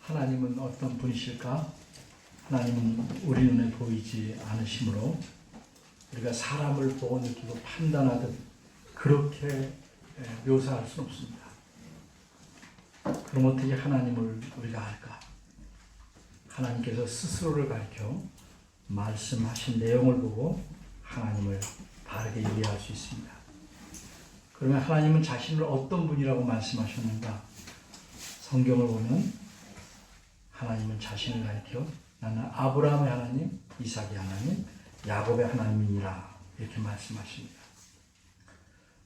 하나님은 어떤 분이실까? 하나님은 우리 눈에 보이지 않으시므로 우리가 사람을 보고 느끼고 판단하듯 그렇게 묘사할 수는 없습니다. 그럼 어떻게 하나님을 우리가 알까? 하나님께서 스스로를 가리켜 말씀하신 내용을 보고 하나님을 바르게 이해할 수 있습니다. 그러면 하나님은 자신을 어떤 분이라고 말씀하셨는가? 성경을 보면 하나님은 자신을 가리켜 나는 아브라함의 하나님, 이삭의 하나님, 야곱의 하나님이니라 이렇게 말씀하십니다.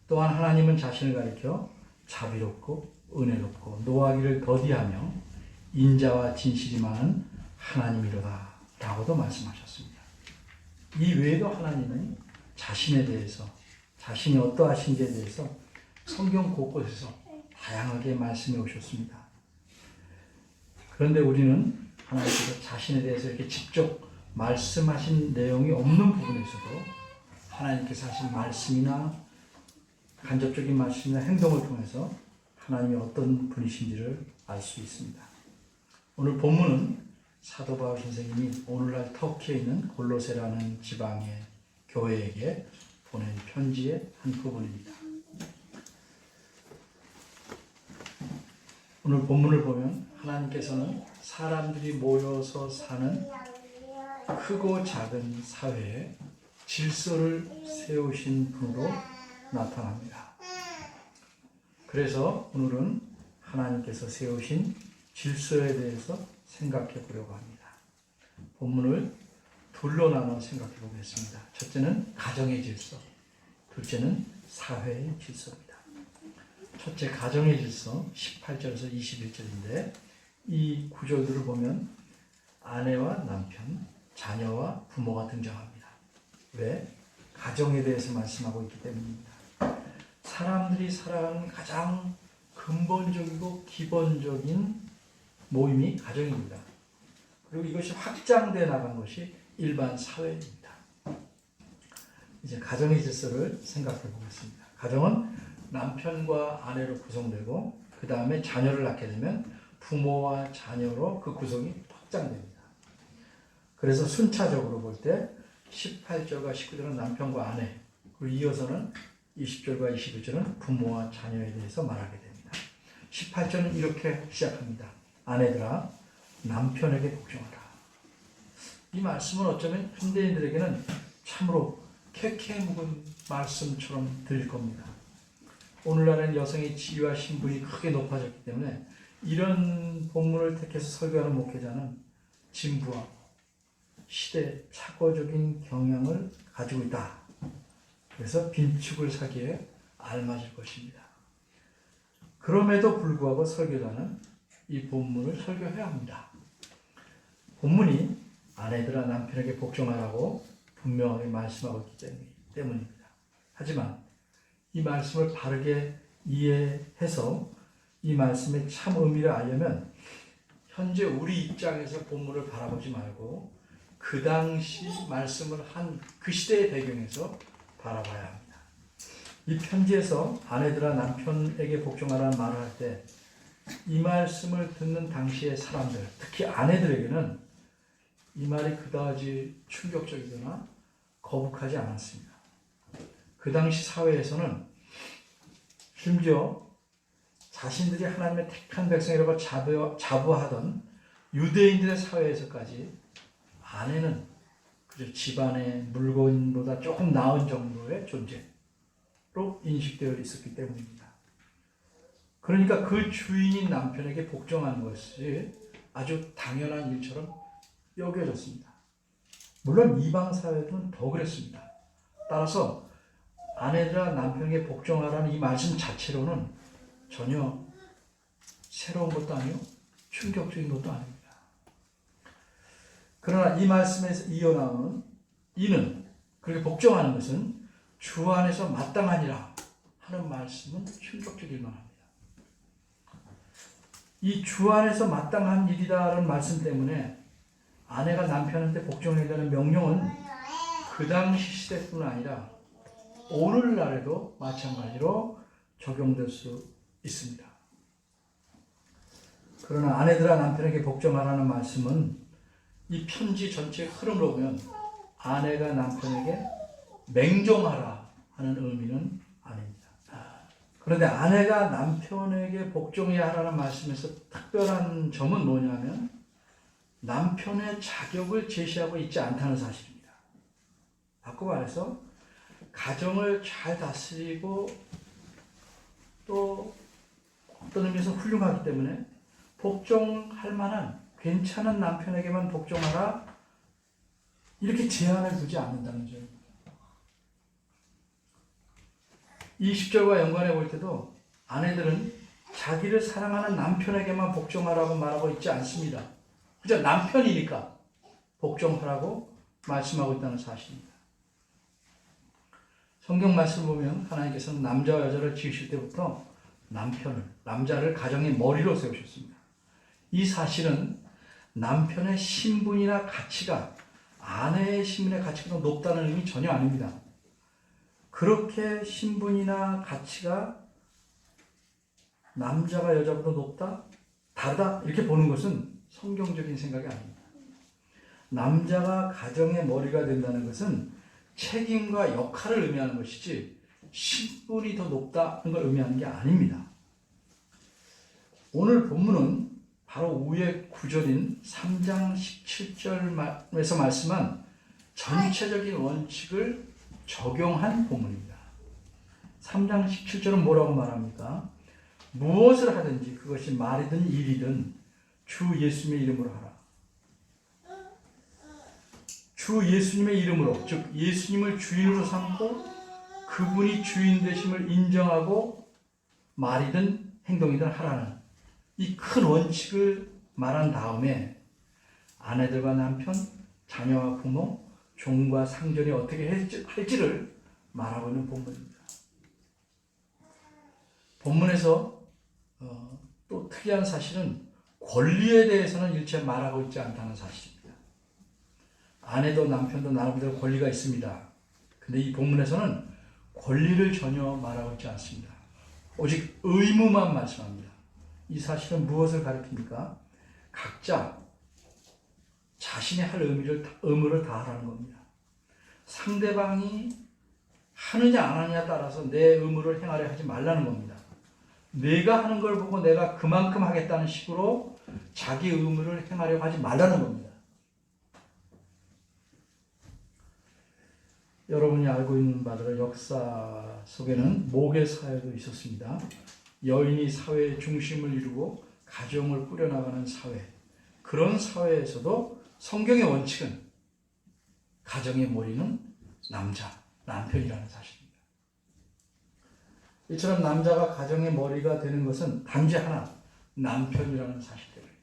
또한 하나님은 자신을 가리켜 자비롭고 은혜롭고 노하기를 더디하며 인자와 진실이 많은 하나님이로다 라고도 말씀하셨습니다. 이 외에도 하나님은 자신에 대해서 자신이 어떠하신지에 대해서 성경 곳곳에서 다양하게 말씀해 오셨습니다. 그런데 우리는 하나님께서 자신에 대해서 이렇게 직접 말씀하신 내용이 없는 부분에서도 하나님께서 하신 말씀이나 간접적인 말씀이나 행동을 통해서 하나님이 어떤 분이신지를 알 수 있습니다. 오늘 본문은 사도 바울 선생님이 오늘날 터키에 있는 골로새라는 지방의 교회에게 보낸 편지의 한 부분입니다. 오늘 본문을 보면 하나님께서는 사람들이 모여서 사는 크고 작은 사회에 질서를 세우신 분으로 나타납니다. 그래서 오늘은 하나님께서 세우신 질서에 대해서 생각해 보려고 합니다. 본문을 둘로 나눠 생각해 보겠습니다. 첫째는 가정의 질서, 둘째는 사회의 질서입니다. 첫째, 가정의 질서 18절에서 21절인데 이 구절들을 보면 아내와 남편, 자녀와 부모가 등장합니다. 왜? 가정에 대해서 말씀하고 있기 때문입니다. 사람들이 살아가는 가장 근본적이고 기본적인 모임이 가정입니다. 그리고 이것이 확장되어 나간 것이 일반 사회입니다. 이제 가정의 질서를 생각해 보겠습니다. 가정은 남편과 아내로 구성되고 그 다음에 자녀를 낳게 되면 부모와 자녀로 그 구성이 확장됩니다. 그래서 순차적으로 볼 때 18절과 19절은 남편과 아내, 그리고 이어서는 20절과 21절은 부모와 자녀에 대해서 말하게 됩니다. 18절은 이렇게 시작합니다. 아내들아 남편에게 복종하라. 이 말씀은 어쩌면 현대인들에게는 참으로 캐캐 묵은 말씀처럼 들릴 겁니다. 오늘날은 여성의 지위와 신분이 크게 높아졌기 때문에 이런 본문을 택해서 설교하는 목회자는 진부하고 시대 착오적인 경향을 가지고 있다. 그래서 빈축을 사기에 알맞을 것입니다. 그럼에도 불구하고 설교자는 이 본문을 설교해야 합니다. 본문이 아내들아 남편에게 복종하라고 분명하게 말씀하고 있기 때문입니다. 하지만 이 말씀을 바르게 이해해서 이 말씀의 참 의미를 알려면 현재 우리 입장에서 본문을 바라보지 말고 그 당시 말씀을 한 그 시대의 배경에서 바라봐야 합니다. 이 편지에서 아내들아 남편에게 복종하라는 말을 할 때 이 말씀을 듣는 당시의 사람들, 특히 아내들에게는 이 말이 그다지 충격적이거나 거북하지 않았습니다. 그 당시 사회에서는 심지어 자신들이 하나님의 택한 백성이라고 자부하던 유대인들의 사회에서까지 아내는 그저 집안의 물건보다 조금 나은 정도의 존재로 인식되어 있었기 때문입니다. 그러니까 그 주인인 남편에게 복종하는 것이 아주 당연한 일처럼 여겨졌습니다. 물론 이방 사회는 더 그랬습니다. 따라서 아내들아 남편에게 복종하라는 이 말씀 자체로는 전혀 새로운 것도 아니고 충격적인 것도 아닙니다. 그러나 이 말씀에서 이어나오는 이는, 그렇게 복종하는 것은 주 안에서 마땅하니라 하는 말씀은 충격적일 만합니다. 이 주 안에서 마땅한 일이다라는 말씀 때문에 아내가 남편한테 복종해야 되는 명령은 그 당시 시대뿐 아니라 오늘날에도 마찬가지로 적용될 수 있습니다. 그러나 아내들아 남편에게 복종하라는 말씀은 이 편지 전체의 흐름으로 보면 아내가 남편에게 맹종하라 하는 의미는 아닙니다. 그런데 아내가 남편에게 복종해야 하라는 말씀에서 특별한 점은 뭐냐면 남편의 자격을 제시하고 있지 않다는 사실입니다. 바꿔 말해서 가정을 잘 다스리고 또 어떤 의미에서 훌륭하기 때문에 복종할 만한 괜찮은 남편에게만 복종하라 이렇게 제한을 두지 않는다는 점. 이 10절과 연관해 볼 때도 아내들은 자기를 사랑하는 남편에게만 복종하라고 말하고 있지 않습니다. 그저 남편이니까 복종하라고 말씀하고 있다는 사실입니다. 성경 말씀을 보면 하나님께서는 남자와 여자를 지으실 때부터 남자를 가정의 머리로 세우셨습니다. 이 사실은 남편의 신분이나 가치가 아내의 신분의 가치가 더 높다는 의미 전혀 아닙니다. 그렇게 신분이나 가치가 남자가 여자보다 높다? 다르다? 이렇게 보는 것은 성경적인 생각이 아닙니다. 남자가 가정의 머리가 된다는 것은 책임과 역할을 의미하는 것이지 신분이 더 높다는 걸 의미하는 게 아닙니다. 오늘 본문은 바로 위의 구절인 3장 17절에서 말씀한 전체적인 원칙을 적용한 본문입니다. 3장 17절은 뭐라고 말합니까? 무엇을 하든지 그것이 말이든 일이든 주 예수님의 이름으로 하라. 주 예수님의 이름으로, 즉 예수님을 주인으로 삼고 그분이 주인 되심을 인정하고 말이든 행동이든 하라는 이 큰 원칙을 말한 다음에 아내들과 남편, 자녀와 부모, 종과 상전이 어떻게 할지를 말하고 있는 본문입니다. 본문에서 또 특이한 사실은 권리에 대해서는 일체 말하고 있지 않다는 사실입니다. 아내도 남편도 나름대로 권리가 있습니다. 근데 이 본문에서는 권리를 전혀 말하고 있지 않습니다. 오직 의무만 말씀합니다. 이 사실은 무엇을 가리킵니까? 각자 자신이 할 의무를 다하라는 겁니다. 상대방이 하느냐 안 하느냐에 따라서 내 의무를 행하려 하지 말라는 겁니다. 내가 하는 걸 보고 내가 그만큼 하겠다는 식으로 자기 의무를 행하려고 하지 말라는 겁니다. 여러분이 알고 있는 바대로 역사 속에는 모계 사회도 있었습니다. 여인이 사회의 중심을 이루고 가정을 꾸려나가는 사회. 그런 사회에서도 성경의 원칙은 가정의 머리는 남편이라는 사실입니다. 이처럼 남자가 가정의 머리가 되는 것은 단지 하나, 남편이라는 사실 때문입니다.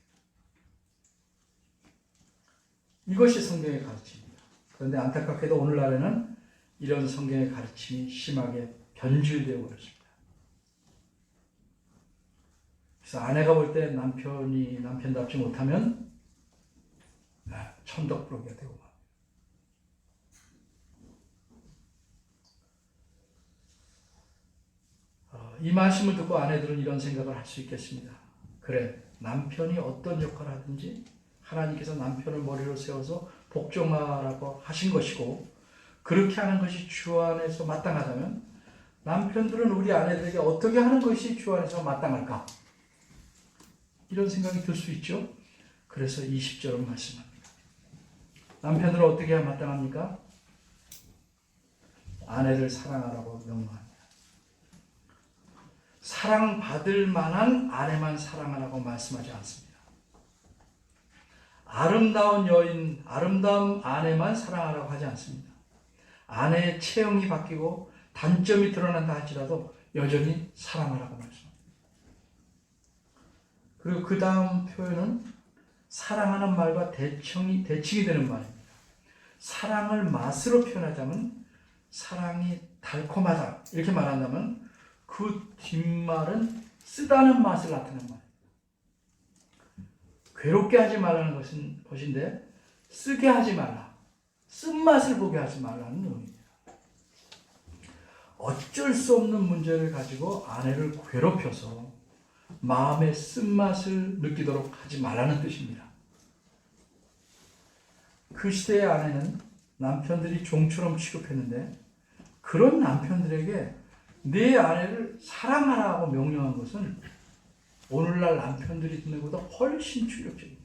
이것이 성경의 가르침입니다. 그런데 안타깝게도 오늘날에는 이런 성경의 가르침이 심하게 변질되어 버렸습니다. 그래서 아내가 볼 때 남편이 남편답지 못하면 천덕부러기가 되고 맙니다. 이 말씀을 듣고 아내들은 이런 생각을 할 수 있겠습니다. 그래, 남편이 어떤 역할을 하든지 하나님께서 남편을 머리로 세워서 복종하라고 하신 것이고 그렇게 하는 것이 주 안에서 마땅하다면 남편들은 우리 아내들에게 어떻게 하는 것이 주 안에서 마땅할까? 이런 생각이 들 수 있죠. 그래서 20절은 말씀합니다. 남편들은 어떻게 해야 마땅합니까? 아내를 사랑하라고 명령합니다. 사랑받을 만한 아내만 사랑하라고 말씀하지 않습니다. 아름다운 여인, 아름다운 아내만 사랑하라고 하지 않습니다. 아내의 체형이 바뀌고 단점이 드러난다 할지라도 여전히 사랑하라고 말씀합니다. 그리고 그 다음 표현은 사랑하는 말과 대칭이 되는 말입니다. 사랑을 맛으로 표현하자면 사랑이 달콤하다 이렇게 말한다면 그 뒷말은 쓰다는 맛을 나타내는 말입니다. 괴롭게 하지 말라는 것인데 쓰게 하지 말라. 쓴맛을 보게 하지 말라는 의미입니다. 어쩔 수 없는 문제를 가지고 아내를 괴롭혀서 마음의 쓴맛을 느끼도록 하지 말라는 뜻입니다. 그 시대의 아내는 남편들이 종처럼 취급했는데 그런 남편들에게 내 아내를 사랑하라고 명령한 것은 오늘날 남편들이 듣는 것보다 훨씬 충격적입니다.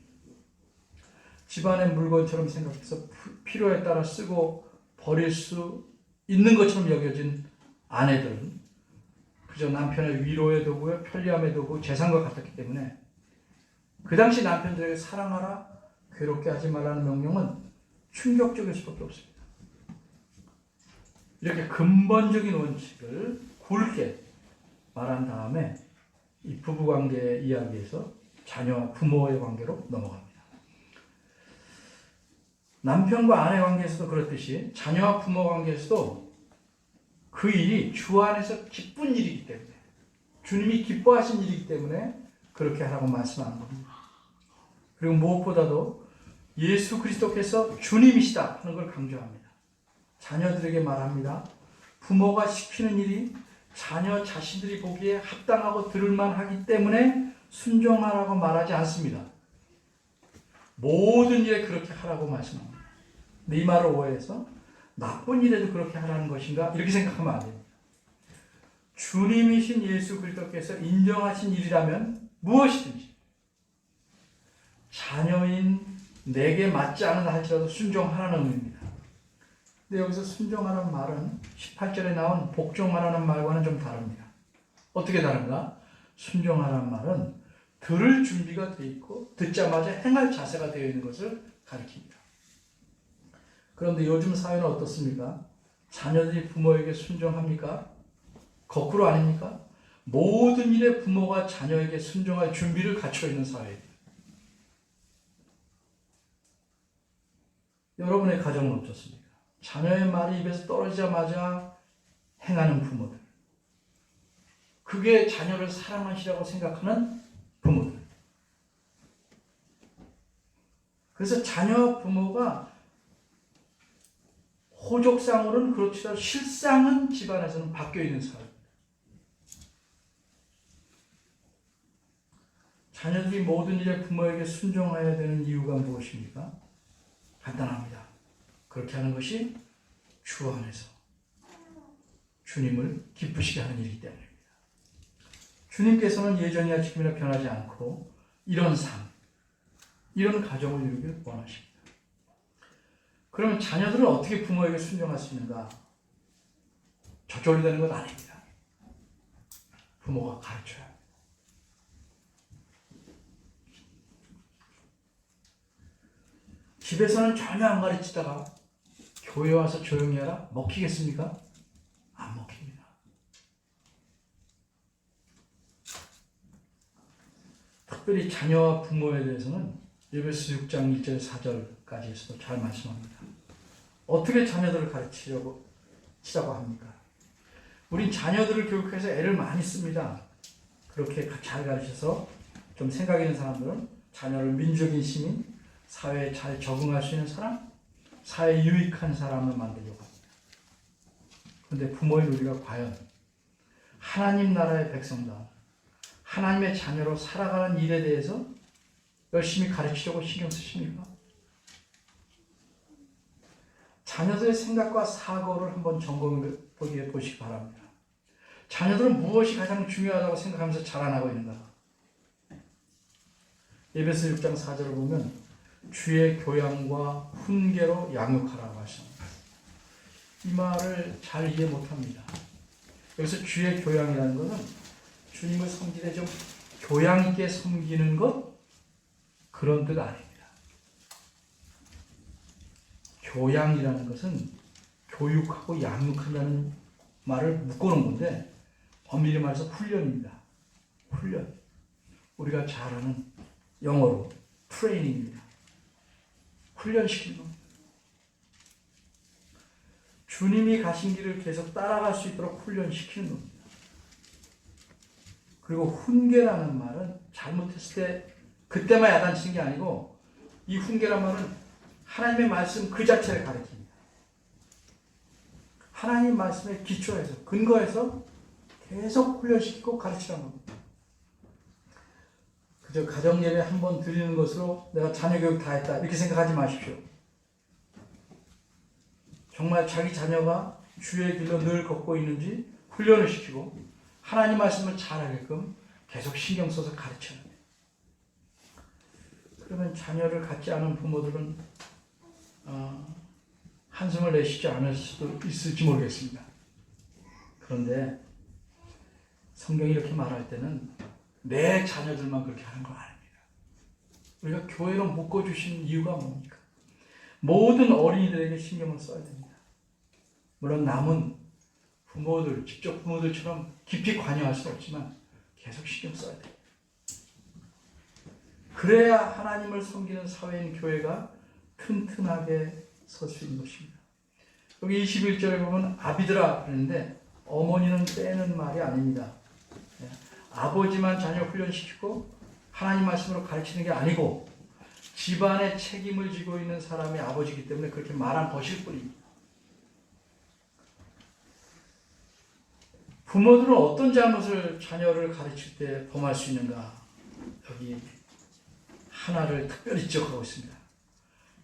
집안의 물건처럼 생각해서 필요에 따라 쓰고 버릴 수 있는 것처럼 여겨진 아내들은 그저 남편의 위로의 도구요, 편리함의 도구, 재산과 같았기 때문에 그 당시 남편들에게 사랑하라, 괴롭게 하지 말라는 명령은 충격적일 수밖에 없습니다. 이렇게 근본적인 원칙을 굵게 말한 다음에 이 부부관계 이야기에서 자녀와 부모의 관계로 넘어갑니다. 남편과 아내 관계에서도 그렇듯이 자녀와 부모 관계에서도 그 일이 주 안에서 기쁜 일이기 때문에 주님이 기뻐하신 일이기 때문에 그렇게 하라고 말씀하는 겁니다. 그리고 무엇보다도 예수 그리스도께서 주님이시다 하는 걸 강조합니다. 자녀들에게 말합니다. 부모가 시키는 일이 자녀 자신들이 보기에 합당하고 들을만 하기 때문에 순종하라고 말하지 않습니다. 모든 일에 그렇게 하라고 말씀합니다. 근데 이 말을 오해해서 나쁜 일에도 그렇게 하라는 것인가 이렇게 생각하면 안 됩니다. 주님이신 예수 그리스도께서 인정하신 일이라면 무엇이든지 자녀인 내게 맞지 않은 할지라도 순종하라는 의미입니다. 근데 여기서 순종하라는 말은 18절에 나온 복종하라는 말과는 좀 다릅니다. 어떻게 다른가? 순종하라는 말은 들을 준비가 되어 있고 듣자마자 행할 자세가 되어 있는 것을 가리킵니다. 그런데 요즘 사회는 어떻습니까? 자녀들이 부모에게 순종합니까? 거꾸로 아닙니까? 모든 일에 부모가 자녀에게 순종할 준비를 갖춰 있는 사회입니다. 여러분의 가정은 어떻습니까? 자녀의 말이 입에서 떨어지자마자 행하는 부모들. 그게 자녀를 사랑하시라고 생각하는 부모들. 그래서 자녀 부모가 호족상으로는 그렇지만 실상은 집안에서는 바뀌어 있는 사회입니다. 자녀들이 모든 일에 부모에게 순종해야 되는 이유가 무엇입니까? 간단합니다. 그렇게 하는 것이 주 안에서 주님을 기쁘시게 하는 일이기 때문입니다. 주님께서는 예전이나 지금이나 변하지 않고 이런 삶, 이런 가정을 이루길 원하십니다. 그러면 자녀들은 어떻게 부모에게 순종할 수 있는가? 저절로 되는 건 아닙니다. 부모가 가르쳐야 합니다. 집에서는 전혀 안 가르치다가 교회 와서 조용히 하라? 먹히겠습니까? 안 먹힙니다. 특별히 자녀와 부모에 대해서는 에베소 6장 1절 4절까지에서도 잘 말씀합니다. 어떻게 자녀들을 가르치려고 합니까? 우린 자녀들을 교육해서 애를 많이 씁니다. 그렇게 잘 가르쳐서 좀 생각 있는 사람들은 자녀를 민족인 시민, 사회에 잘 적응할 수 있는 사람, 사회에 유익한 사람을 만들려고 합니다. 그런데 부모인 우리가 과연 하나님 나라의 백성다, 하나님의 자녀로 살아가는 일에 대해서 열심히 가르치려고 신경 쓰십니까? 자녀들의 생각과 사고를 한번 점검해 보시기 바랍니다. 자녀들은 무엇이 가장 중요하다고 생각하면서 자라나고 있는가? 에베소 6장 4절을 보면 주의 교양과 훈계로 양육하라고 하십니다. 이 말을 잘 이해 못합니다. 여기서 주의 교양이라는 것은 주님을 섬기되 좀 교양 있게 섬기는 것, 그런 뜻 아닙니다. 교양이라는 것은 교육하고 양육한다는 말을 묶어놓은 건데 엄밀히 말해서 훈련입니다. 훈련. 우리가 잘 아는 영어로 트레이닝입니다. 훈련시키는 겁니다. 주님이 가신 길을 계속 따라갈 수 있도록 훈련시키는 겁니다. 그리고 훈계라는 말은 잘못했을 때 그때만 야단치는 게 아니고 이 훈계란 말은 하나님의 말씀 그 자체를 가리킵니다. 하나님 말씀에 기초해서 근거해서 계속 훈련시키고 가르치라는 겁니다. 그저 가정예배 한 번 드리는 것으로 내가 자녀 교육 다 했다 이렇게 생각하지 마십시오. 정말 자기 자녀가 주의 길로 늘 걷고 있는지 훈련을 시키고 하나님 말씀을 잘하게끔 계속 신경 써서 가르쳐야 돼요. 그러면 자녀를 갖지 않은 부모들은 한숨을 내쉬지 않을 수도 있을지 모르겠습니다. 그런데 성경이 이렇게 말할 때는 내 자녀들만 그렇게 하는 건 아닙니다. 우리가 교회로 묶어주신 이유가 뭡니까? 모든 어린이들에게 신경을 써야 됩니다. 물론 남은 부모들, 직접 부모들처럼 깊이 관여할 수 없지만 계속 신경 써야 돼요. 그래야 하나님을 섬기는 사회인 교회가 튼튼하게 설 수 있는 것입니다. 여기 21절에 보면 아비들아 그랬는데 어머니는 빼는 말이 아닙니다. 아버지만 자녀 훈련시키고 하나님 말씀으로 가르치는 게 아니고 집안의 책임을 지고 있는 사람이 아버지이기 때문에 그렇게 말한 것일 뿐입니다. 부모들은 어떤 잘못을 자녀를 가르칠 때 범할 수 있는가? 여기 하나를 특별히 지적하고 있습니다.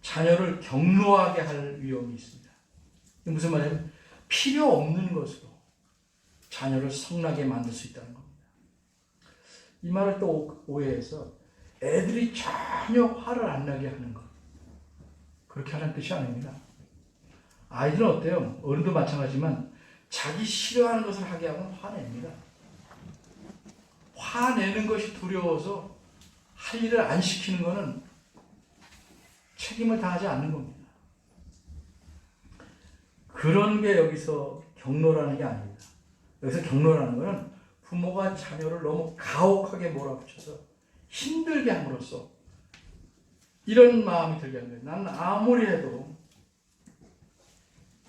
자녀를 경로하게 할 위험이 있습니다. 이게 무슨 말이냐면 필요 없는 것으로 자녀를 성나게 만들 수 있다는 겁니다. 이 말을 또 오해해서 애들이 전혀 화를 안 나게 하는 것. 그렇게 하는 뜻이 아닙니다. 아이들은 어때요? 어른도 마찬가지지만 자기 싫어하는 것을 하게 하면 화냅니다. 화내는 것이 두려워서 할 일을 안 시키는 것은 책임을 다하지 않는 겁니다. 그런 게 여기서 경로라는 게 아닙니다. 여기서 경로라는 것은 부모가 자녀를 너무 가혹하게 몰아붙여서 힘들게 함으로써 이런 마음이 들게 하는 거예요. 나는 아무리 해도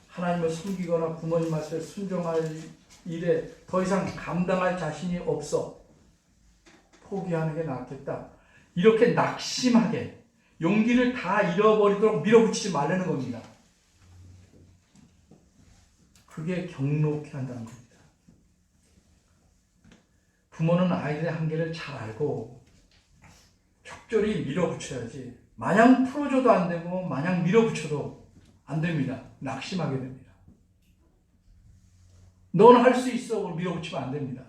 하나님을 섬기거나 부모님 말씀에 순종할 일에 더 이상 감당할 자신이 없어. 포기하는 게 낫겠다. 이렇게 낙심하게 용기를 다 잃어버리도록 밀어붙이지 말라는 겁니다. 그게 경로케 한다는 겁니다. 부모는 아이들의 한계를 잘 알고 적절히 밀어붙여야지 마냥 풀어줘도 안 되고 마냥 밀어붙여도 안 됩니다. 낙심하게 됩니다. 너는 할 수 있어. 밀어붙이면 안 됩니다.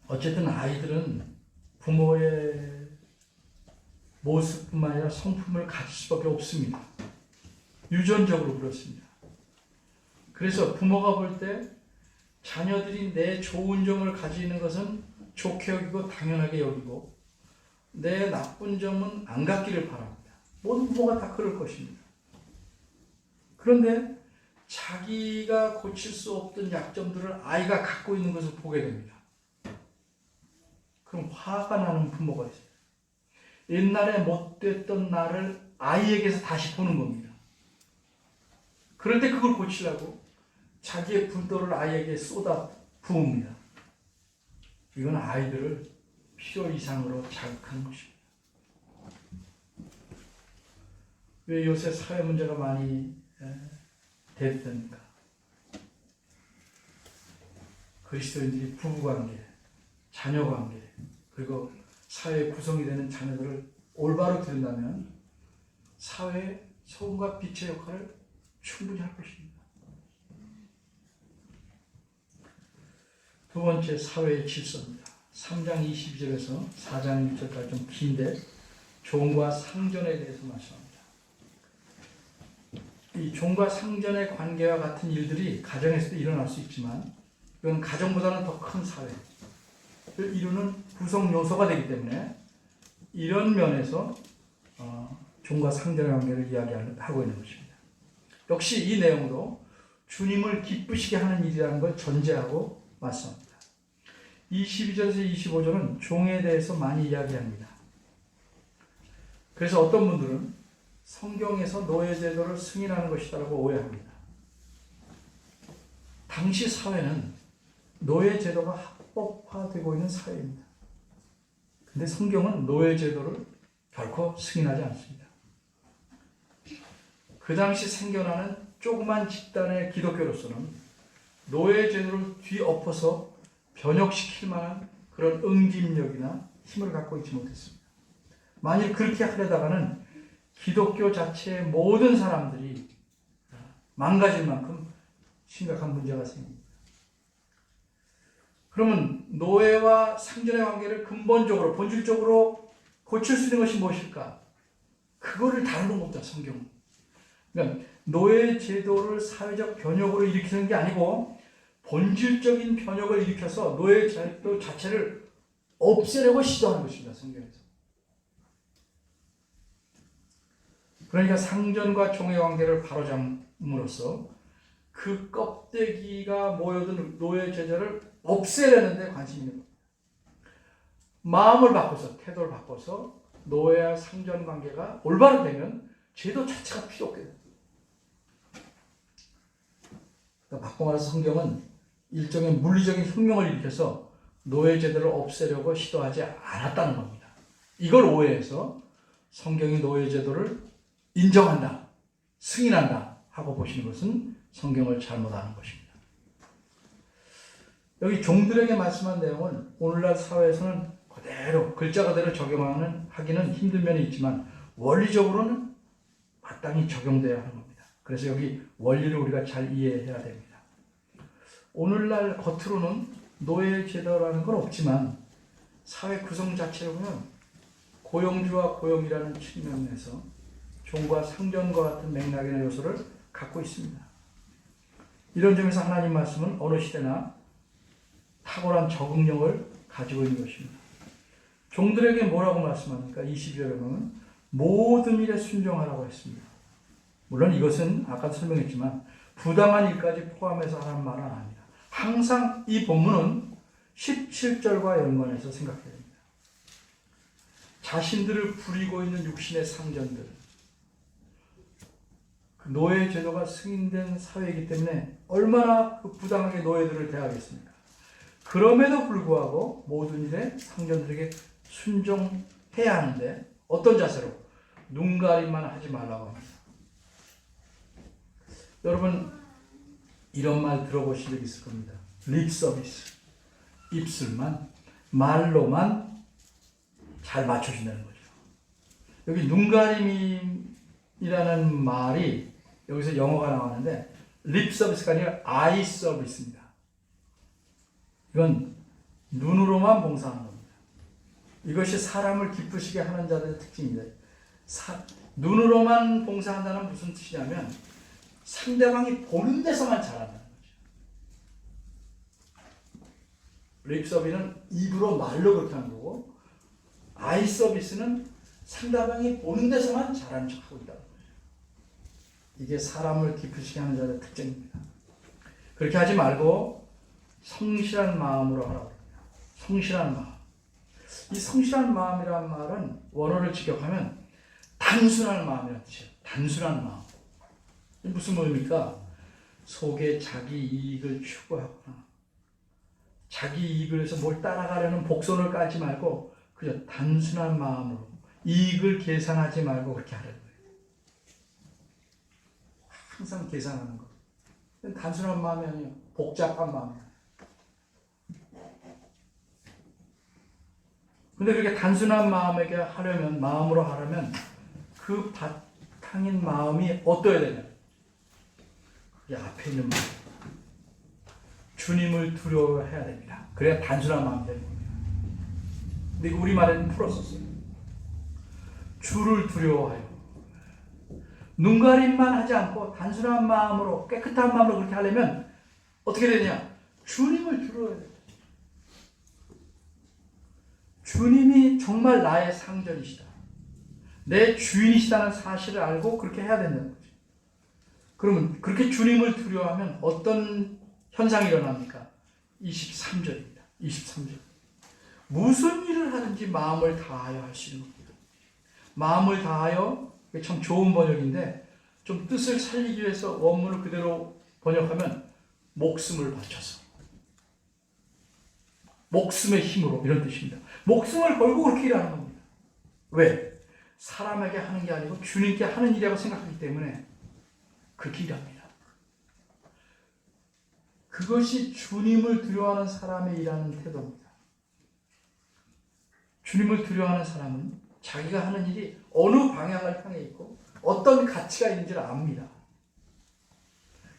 어쨌든 아이들은 부모의 모습뿐만 아니라 성품을 가질 수밖에 없습니다. 유전적으로 그렇습니다. 그래서 부모가 볼 때 자녀들이 내 좋은 점을 가지는 것은 좋게 여기고 당연하게 여기고 내 나쁜 점은 안 갖기를 바랍니다. 모든 부모가 다 그럴 것입니다. 그런데 자기가 고칠 수 없던 약점들을 아이가 갖고 있는 것을 보게 됩니다. 그럼 화가 나는 부모가 있어요. 옛날에 못됐던 나를 아이에게서 다시 보는 겁니다. 그런데 그걸 고치려고 자기의 분노를 아이에게 쏟아 부읍니다. 이건 아이들을 필요 이상으로 자극하는 것입니다. 왜 요새 사회 문제가 많이 대두됩니까? 그리스도인들이 부부관계, 자녀관계, 그리고 사회의 구성이 되는 자녀들을 올바로 기른다면 사회의 소금과 빛의 역할을 충분히 할 것입니다. 두 번째, 사회의 질서입니다. 3장 22절에서 4장 6절까지 좀 긴데 종과 상전에 대해서 말씀합니다. 이 종과 상전의 관계와 같은 일들이 가정에서도 일어날 수 있지만 이건 가정보다는 더 큰 사회를 이루는 구성 요소가 되기 때문에 이런 면에서 종과 상전의 관계를 이야기하고 있는 것입니다. 역시 이 내용으로 주님을 기쁘시게 하는 일이라는 걸 전제하고 말씀합니다. 22절에서 25절은 종에 대해서 많이 이야기합니다. 그래서 어떤 분들은 성경에서 노예제도를 승인하는 것이라고 오해합니다. 당시 사회는 노예제도가 합법화되고 있는 사회입니다. 근데 성경은 노예제도를 결코 승인하지 않습니다. 그 당시 생겨나는 조그만 집단의 기독교로서는 노예 제도를 뒤엎어서 변혁시킬 만한 그런 응집력이나 힘을 갖고 있지 못했습니다. 만일 그렇게 하려다가는 기독교 자체의 모든 사람들이 망가질 만큼 심각한 문제가 생깁니다. 그러면 노예와 상전의 관계를 근본적으로 본질적으로 고칠 수 있는 것이 무엇일까? 그거를 다루는 겁니다. 성경은. 그러니까 노예 제도를 사회적 변혁으로 일으키는 게 아니고 본질적인 변혁을 일으켜서 노예 제도 자체를 없애려고 시도하는 것입니다. 성경에서. 그러니까 상전과 종의 관계를 바로잡음으로써 그 껍데기가 모여든 노예 제도를 없애려는 데 관심이 있는 겁니다. 마음을 바꿔서, 태도를 바꿔서 노예와 상전 관계가 올바로 되면 제도 자체가 필요 없게 됩니다. 그러니까 바꿔 말해서 성경은 일종의 물리적인 혁명을 일으켜서 노예 제도를 없애려고 시도하지 않았다는 겁니다. 이걸 오해해서 성경이 노예 제도를 인정한다, 승인한다 하고 보시는 것은 성경을 잘못 아는 것입니다. 여기 종들에게 말씀한 내용은 오늘날 사회에서는 그대로 글자 그대로 하기는 힘든 면이 있지만 원리적으로는 마땅히 적용돼야 하는 겁니다. 그래서 여기 원리를 우리가 잘 이해해야 됩니다. 오늘날 겉으로는 노예 제도라는 건 없지만 사회 구성 자체를 보면 고용주와 고용이라는 측면에서 종과 상전과 같은 맥락이나 요소를 갖고 있습니다. 이런 점에서 하나님 말씀은 어느 시대나 탁월한 적응력을 가지고 있는 것입니다. 종들에게 뭐라고 말씀합니까? 22절에 보면 모든 일에 순종하라고 했습니다. 물론 이것은 아까 설명했지만 부당한 일까지 포함해서 하는 말은 아닙니다. 항상 이 본문은 17절과 연관해서 생각해야 됩니다. 자신들을 부리고 있는 육신의 상전들, 노예 제도가 승인된 사회이기 때문에 얼마나 그 부당하게 노예들을 대하겠습니까? 그럼에도 불구하고 모든 일에 상전들에게 순종해야 하는데 어떤 자세로? 눈가림만 하지 말라고 합니다. 여러분 이런 말 들어보신 적 있을 겁니다. 립 서비스. 입술만, 말로만 잘 맞춰준다는 거죠. 여기 눈가림이라는 말이 여기서 영어가 나왔는데 립 서비스가 아니라 아이 서비스입니다. 이건 눈으로만 봉사하는 겁니다. 이것이 사람을 기쁘시게 하는 자들의 특징입니다. 눈으로만 봉사한다는 무슨 뜻이냐면 상대방이 보는 데서만 잘한다는 거죠. 립 서비스는 입으로 말로 그렇게 하는 거고 아이 서비스는 상대방이 보는 데서만 잘하는 척하고 있다는 거죠. 이게 사람을 기쁘시게 하는 자의 특징입니다. 그렇게 하지 말고 성실한 마음으로 하라고 합니다. 성실한 마음. 이 성실한 마음이라는 말은 원어를 직역하면 단순한 마음이라는 뜻이에요. 단순한 마음. 무슨 의미입니까? 속에 자기 이익을 추구하거나 자기 이익을 위해서 뭘 따라가려는 복선을 깔지 말고 그저 단순한 마음으로 이익을 계산하지 말고 그렇게 하라는 거예요. 항상 계산하는 거. 단순한 마음이 아니에요. 복잡한 마음이에요. 근데 그렇게 단순한 마음에게 하려면, 마음으로 하려면 그 바탕인 마음이 어떠해야 되냐? 그게 앞에 있는 마음. 주님을 두려워해야 됩니다. 그래야 단순한 마음이 되는 겁니다. 근데 우리말에는 풀었었어요. 주를 두려워하여. 눈가림만 하지 않고 단순한 마음으로, 깨끗한 마음으로 그렇게 하려면 어떻게 되냐? 주님을 두려워해야 돼요. 주님이 정말 나의 상전이시다. 내 주인이시다는 사실을 알고 그렇게 해야 된다는 거죠. 그러면 그렇게 주님을 두려워하면 어떤 현상이 일어납니까? 23절입니다. 23절. 무슨 일을 하든지 마음을 다하여 할 수 있는 겁니다. 마음을 다하여, 이게 참 좋은 번역인데 좀 뜻을 살리기 위해서 원문을 그대로 번역하면 목숨을 바쳐서. 목숨의 힘으로 이런 뜻입니다. 목숨을 걸고 그렇게 일하는 겁니다. 왜? 사람에게 하는 게 아니고 주님께 하는 일이라고 생각하기 때문에 그렇게 일합니다. 그것이 주님을 두려워하는 사람의 일하는 태도입니다. 주님을 두려워하는 사람은 자기가 하는 일이 어느 방향을 향해 있고 어떤 가치가 있는지를 압니다.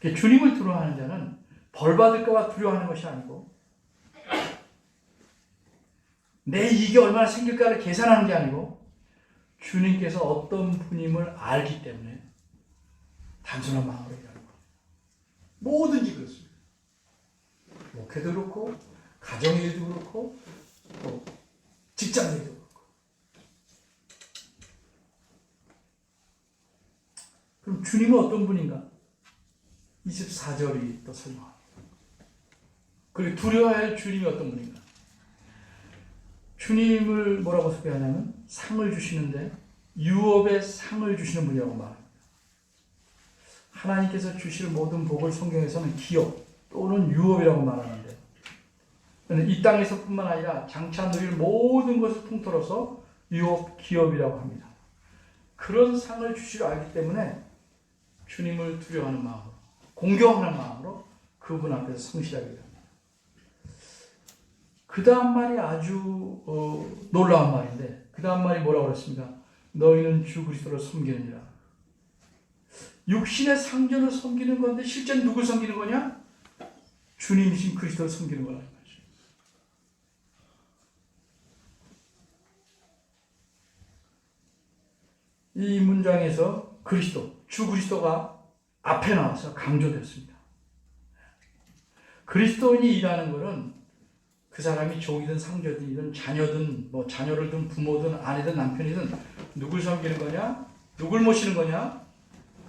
주님을 두려워하는 자는 벌 받을까 봐 두려워하는 것이 아니고 내 이익이 얼마나 생길까를 계산하는 게 아니고 주님께서 어떤 분임을 알기 때문에 단순한 마음으로 일하는 거예요. 뭐든지 그렇습니다. 목회도 그렇고 가정의 일도 그렇고 또 직장 일도 그렇고. 그럼 주님은 어떤 분인가? 24절이 또 설명합니다. 그리고 두려워야 할 주님이 어떤 분인가? 주님을 뭐라고 소개하냐면 상을 주시는데 유업의 상을 주시는 분이라고 말합니다. 하나님께서 주실 모든 복을 성경에서는 기업 또는 유업이라고 말하는데 이 땅에서뿐만 아니라 장차 누릴 모든 것을 통틀어서 유업, 기업이라고 합니다. 그런 상을 주시려 알기 때문에 주님을 두려워하는 마음으로 공경하는 마음으로 그분 앞에서 성실하게 됩니다. 그 다음 말이 아주 놀라운 말인데 그 다음 말이 뭐라고 그랬습니까? 너희는 주 그리스도를 섬기느니라. 육신의 상전을 섬기는 건데 실제는 누굴 섬기는 거냐? 주님이신 그리스도를 섬기는 거라는 거죠. 이 문장에서 그리스도, 주 그리스도가 앞에 나와서 강조됐습니다. 그리스도인이 일하는 것은 그 사람이 종이든 상저든 자녀든 뭐 자녀를 둔 부모든 아내든 남편이든 누굴 섬기는 거냐? 누굴 모시는 거냐?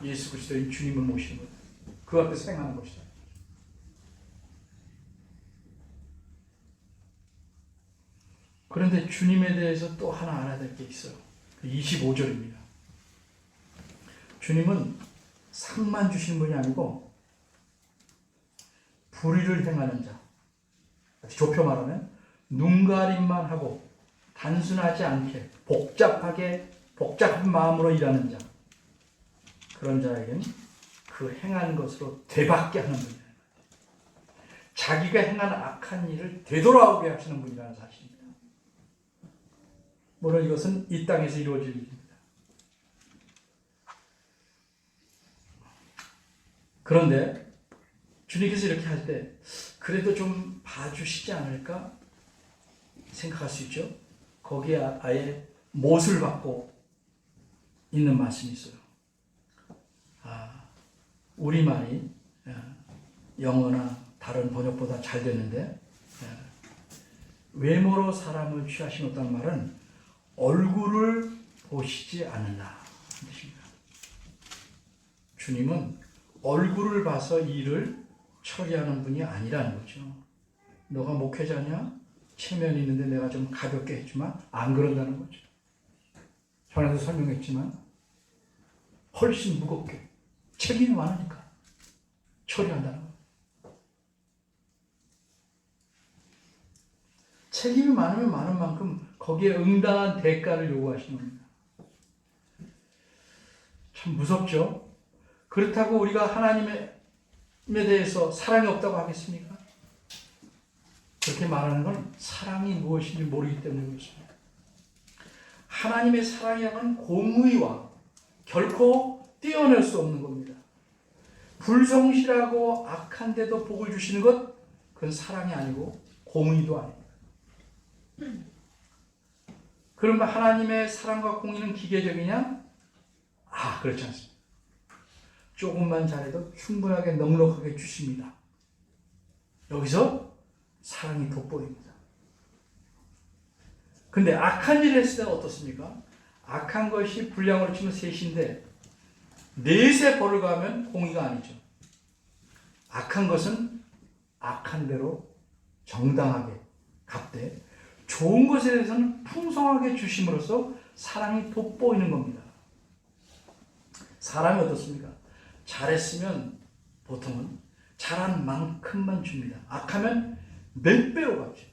예수 그리스도인 주님을 모시는 거다. 그 앞에서 행하는 것이다. 그런데 주님에 대해서 또 하나 알아야 될 게 있어요. 25절입니다. 주님은 상만 주시는 분이 아니고 불의를 행하는 자, 좁혀 말하면 눈가림만 하고 단순하지 않게 복잡한 마음으로 일하는 자, 그런 자에게는 그 행한 것으로 되받게 하는 분이에요. 자기가 행한 악한 일을 되돌아오게 하시는 분이라는 사실입니다. 물론 이것은 이 땅에서 이루어질 일입니다. 그런데 주님께서 이렇게 할 때 그래도 좀 봐주시지 않을까 생각할 수 있죠. 거기에 아예 못을 받고 있는 말씀이 있어요. 우리말이 영어나 다른 번역보다 잘 되는데 외모로 사람을 취하시는 말은 얼굴을 보시지 않는다 뜻입니다. 주님은 얼굴을 봐서 일을 처리하는 분이 아니라는 거죠. 너가 목회자냐? 체면이 있는데 내가 좀 가볍게 했지만 안 그런다는 거죠. 전에도 설명했지만 훨씬 무겁게 책임이 많으니까 처리한다는 거예요. 책임이 많으면 많은 만큼 거기에 응당한 대가를 요구하시는 겁니다. 참 무섭죠? 그렇다고 우리가 하나님에 대해서 사랑이 없다고 하겠습니까? 그렇게 말하는 건 사랑이 무엇인지 모르기 때문에 그렇습니다. 하나님의 사랑이란 공의와 결코 떼어낼 수 없는 겁니다. 불성실하고 악한데도 복을 주시는 것, 그건 사랑이 아니고 공의도 아닙니다. 그러면 하나님의 사랑과 공의는 기계적이냐? 그렇지 않습니다. 조금만 잘해도 충분하게 넉넉하게 주십니다. 여기서 사랑이 돋보입니다. 근데 악한 일을 했을 때는 어떻습니까? 악한 것이 분량으로 치면 셋인데 넷의 벌을 가하면 공의가 아니죠. 악한 것은 악한 대로 정당하게 갚되 좋은 것에 대해서는 풍성하게 주심으로써 사랑이 돋보이는 겁니다. 사람이 어떻습니까? 잘했으면 보통은 잘한 만큼만 줍니다. 악하면 몇 배로 갚죠.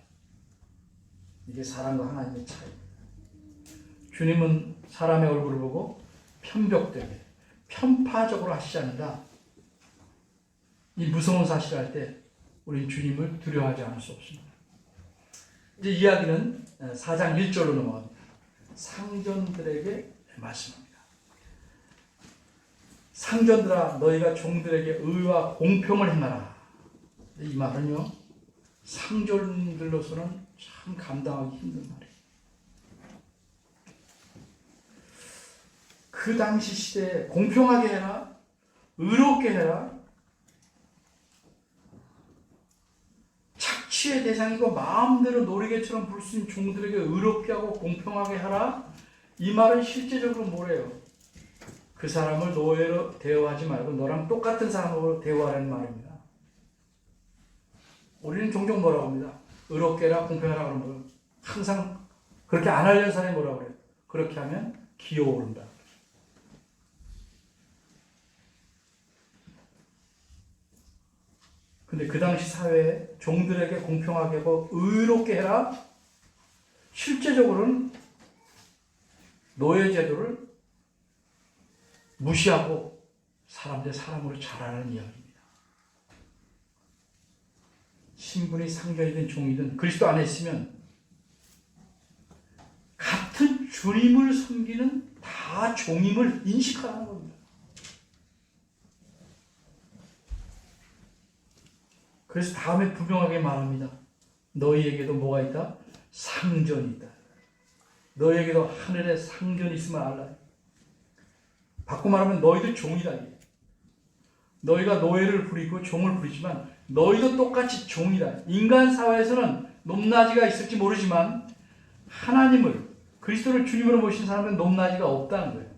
이게 사람과 하나님의 차이입니다. 주님은 사람의 얼굴을 보고 편벽되게 편파적으로 하시지 않는다. 이 무서운 사실을 할 때 우린 주님을 두려워하지 않을 수 없습니다. 이제 이야기는 4장 1절로 넘어갑니다. 상전들에게 말씀합니다. 상전들아 너희가 종들에게 의와 공평을 행하라. 이 말은요, 상전들로서는 참 감당하기 힘든 말이에요. 그 당시 시대에 공평하게 해라, 의롭게 해라, 착취의 대상이고 마음대로 놀이개처럼 부를 수 있는 종들에게 의롭게 하고 공평하게 하라. 이 말은 실제적으로 뭐래요? 그 사람을 노예로 대우하지 말고 너랑 똑같은 사람으로 대우하라는 말입니다. 우리는 종종 뭐라고 합니다. 의롭게 해라, 공평하라 그러는 거예요. 항상 그렇게 안 하려는 사람이 뭐라고 그래요? 그렇게 하면 기어오른다. 근데 그 당시 사회에 종들에게 공평하게 하고 의롭게 해라. 실제적으로는 노예 제도를 무시하고 사람 대 사람으로 자라는 이야기입니다. 신분이 상전이든 종이든 그리스도 안에 있으면 같은 주님을 섬기는 다 종임을 인식하는 겁니다. 그래서 다음에 분명하게 말합니다. 너희에게도 뭐가 있다? 상전이 있다. 너희에게도 하늘에 상전이 있음을 알라. 바꿔 말하면 너희도 종이다. 너희가 노예를 부리고 종을 부리지만 너희도 똑같이 종이다. 인간 사회에서는 높낮이가 있을지 모르지만 하나님을, 그리스도를 주님으로 모신 사람은 높낮이가 없다는 거예요.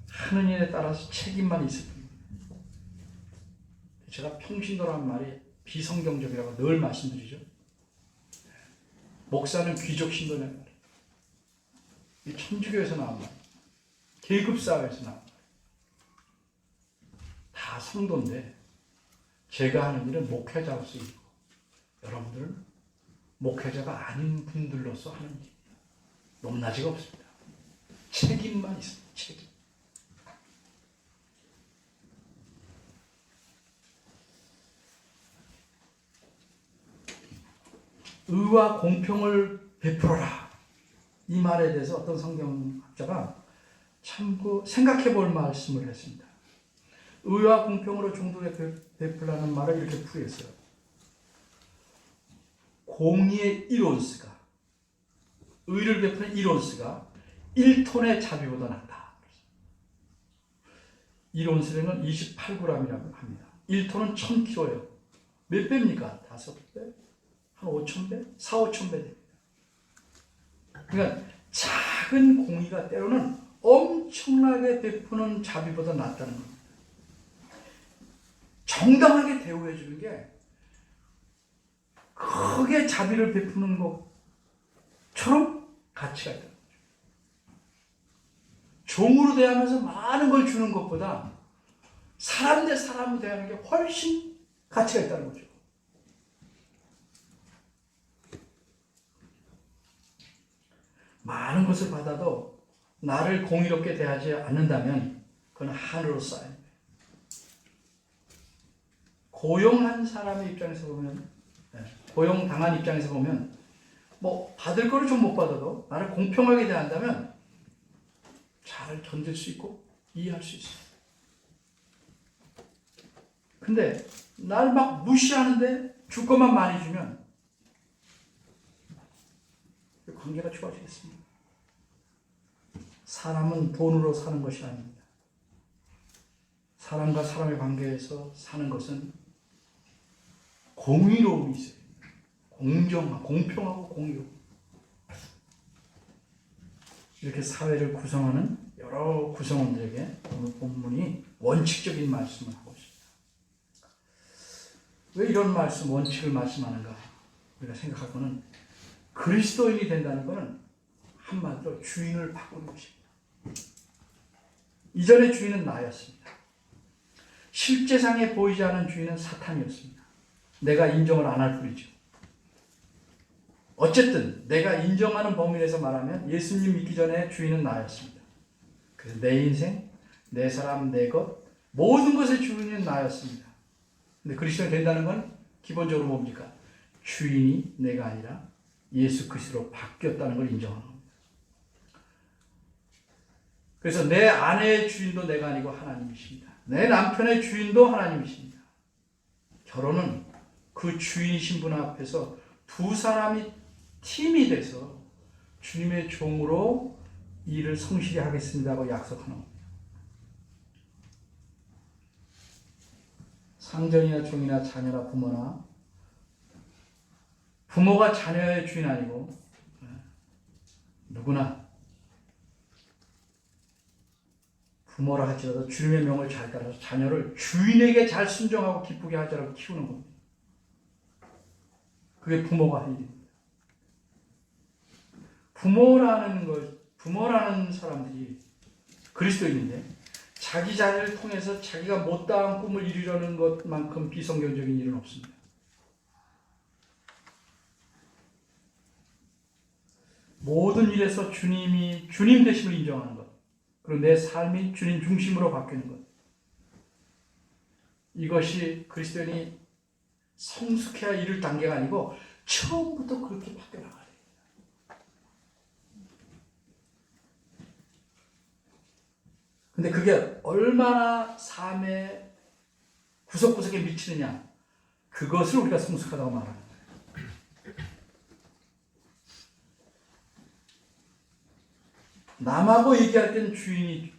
하는 일에 따라서 책임만 있을 뿐입니다. 제가 평신도라는 말이 비성경적이라고 늘 말씀드리죠. 목사는 귀족 신도냐는 말이에요. 이 천주교에서 나온 말, 계급사회에서 나온 말. 다 성도인데 제가 하는 일은 목회자로서 일이고 여러분들은 목회자가 아닌 분들로서 하는 일입니다. 높낮이가 없습니다. 책임만 있습니다. 책임. 의와 공평을 베풀어라. 이 말에 대해서 어떤 성경학자가 참 생각해 볼 말씀을 했습니다. 의와 공평으로 종들에게 베풀라는 말을 이렇게 풀이했어요. 공의의 1온스가, 의를 베푸는 1온스가 1톤의 자비보다 낫다. 1온스는 28g이라고 합니다. 1톤은 1000kg예요. 몇 배입니까? 5배? 한 5,000배? 4,5,000배 됩니다. 그러니까 작은 공의가 때로는 엄청나게 베푸는 자비보다 낫다는 겁니다. 정당하게 대우해 주는 게 크게 자비를 베푸는 것처럼 가치가 있다는 거죠. 종으로 대하면서 많은 걸 주는 것보다 사람 대 사람으로 대하는 게 훨씬 가치가 있다는 거죠. 많은 것을 받아도 나를 공의롭게 대하지 않는다면 그건 한으로 쌓여요. 고용한 사람의 입장에서 보면, 고용당한 입장에서 보면 뭐 받을 거를 좀 못 받아도 나를 공평하게 대한다면 잘 견딜 수 있고 이해할 수 있어요. 근데 날 막 무시하는데 줄 것만 많이 주면 관계가 좋아지겠습니다. 사람은 돈으로 사는 것이 아닙니다. 사람과 사람의 관계에서 사는 것은 공의로움이 있어요. 공정하고 공평하고 공의로움. 이렇게 사회를 구성하는 여러 구성원들에게 오늘 본문이 원칙적인 말씀을 하고 있습니다. 왜 이런 말씀, 원칙을 말씀하는가? 우리가 생각할 것은 그리스도인이 된다는 것은 한마디로 주인을 바꾸는 것입니다. 이전의 주인은 나였습니다. 실제상에 보이지 않은 주인은 사탄이었습니다. 내가 인정을 안 할 뿐이죠. 어쨌든 내가 인정하는 범위 내에서 말하면 예수님 믿기 전에 주인은 나였습니다. 그래서 내 인생, 내 사람, 내 것, 모든 것의 주인은 나였습니다. 근데 그리스도인이 된다는 건 기본적으로 뭡니까? 주인이 내가 아니라 예수 그리스도로 바뀌었다는 걸 인정하는 겁니다. 그래서 내 아내의 주인도 내가 아니고 하나님이십니다. 내 남편의 주인도 하나님이십니다. 결혼은 그 주인이신 분 앞에서 두 사람이 팀이 돼서 주님의 종으로 일을 성실히 하겠습니다 하고 약속하는 겁니다. 상전이나 종이나 자녀나 부모나, 부모가 자녀의 주인 아니고 누구나 부모라 할지라도 주님의 명을 잘 따라서 자녀를 주인에게 잘 순종하고 기쁘게 하자라고 키우는 겁니다. 그게 부모가 할 일입니다. 부모라는 사람들이 그리스도인인데 자기 자녀를 통해서 자기가 못다한 꿈을 이루려는 것만큼 비성경적인 일은 없습니다. 모든 일에서 주님 되심을 인정하는 것, 그리고 내 삶이 주님 중심으로 바뀌는 것, 이것이 그리스도인이 성숙해야 이룰 단계가 아니고 처음부터 그렇게 바뀌어 나가야 됩니다. 근데 그게 얼마나 삶의 구석구석에 미치느냐, 그것을 우리가 성숙하다고 말합니다. 남하고 얘기할 때는 주인이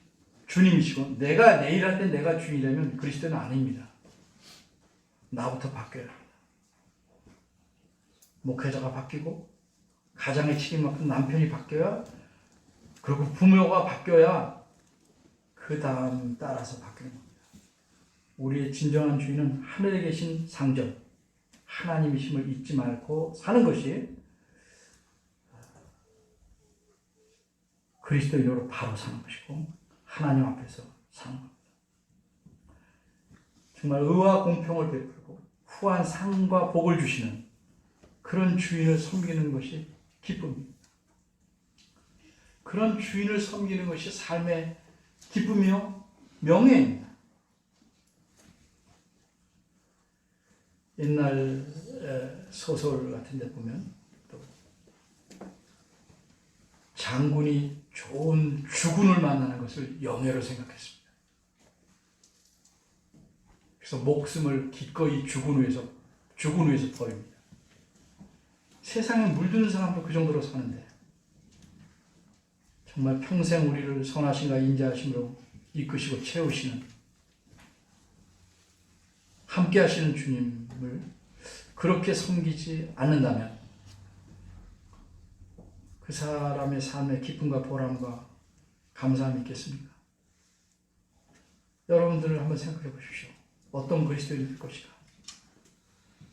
주님이시고 내가 내일 할 땐 내가 주인이라면 그리스도는 아닙니다. 나부터 바뀌어야 합니다. 목회자가 바뀌고 가장의 책임 맡은 남편이 바뀌어야, 그리고 부모가 바뀌어야 그 다음 따라서 바뀌는 겁니다. 우리의 진정한 주인은 하늘에 계신 상전 하나님이심을 잊지 말고 사는 것이 그리스도인으로 바로 사는 것이고 하나님 앞에서 사는 겁니다. 정말 의와 공평을 베풀고 후한 상과 복을 주시는 그런 주인을 섬기는 것이 기쁨입니다. 그런 주인을 섬기는 것이 삶의 기쁨이요 명예입니다. 옛날 소설 같은 데 보면 또 장군이 좋은 주군을 만나는 것을 영예로 생각했습니다. 그래서 목숨을 기꺼이 주군 위에서 버립니다. 세상에 물드는 사람도 그 정도로 사는데 정말 평생 우리를 선하신가 인자하심으로 이끄시고 채우시는, 함께 하시는 주님을 그렇게 섬기지 않는다면 그 사람의 삶에 기쁨과 보람과 감사함이 있겠습니까? 여러분들을 한번 생각해 보십시오. 어떤 그리스도인이 될 것인가?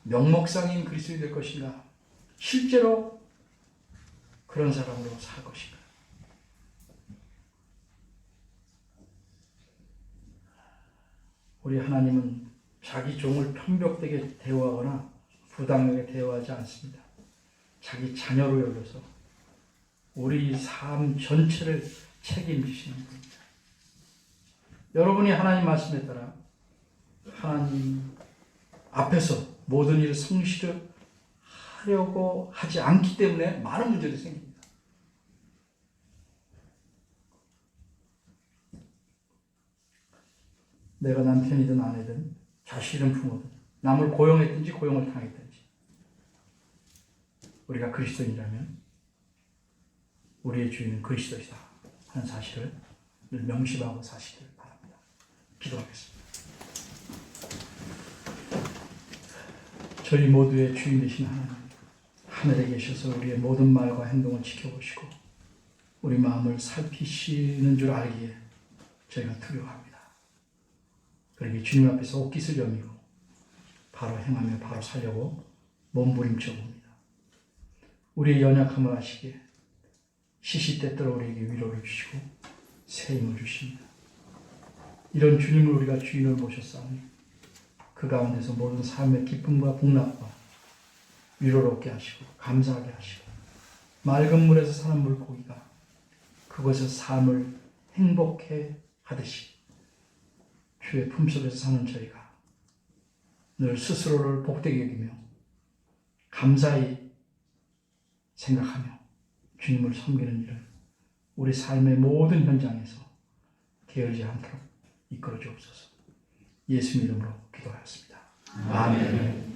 명목상인 그리스도인이 될 것인가? 실제로 그런 사람으로 살 것인가? 우리 하나님은 자기 종을 편벽되게 대우하거나 부당하게 대우하지 않습니다. 자기 자녀로 여겨서 우리 삶 전체를 책임지시는 분입니다. 여러분이 하나님 말씀에 따라 하나님 앞에서 모든 일을 성실히 하려고 하지 않기 때문에 많은 문제들이 생깁니다. 내가 남편이든 아내든 자식이든 부모든 남을 고용했든지 고용을 당했든지 우리가 그리스도인이라면 우리의 주인은 그리스도이다 하는 사실을 늘 명심하고 사시길 바랍니다. 기도하겠습니다. 저희 모두의 주인 되신 하나님, 하늘에 계셔서 우리의 모든 말과 행동을 지켜보시고 우리 마음을 살피시는 줄 알기에 저희가 두려워합니다. 그러기 주님 앞에서 옷깃을 여미고 바로 행하며 바로 살려고 몸부림쳐 봅니다. 우리의 연약함을 아시기에 시시때때로 우리에게 위로를 주시고 새 힘을 주십니다. 이런 주님을 우리가 주인을 모셨사오니 그 가운데서 모든 삶의 기쁨과 복락과 위로를 얻게 하시고 감사하게 하시고 맑은 물에서 사는 물고기가 그곳에서 삶을 행복해 하듯이 주의 품속에서 사는 저희가 늘 스스로를 복되게 여기며 감사히 생각하며 주님을 섬기는 일을 우리 삶의 모든 현장에서 게을리지 않도록 이끌어 주옵소서. 예수님 이름으로 기도하였습니다. 아멘.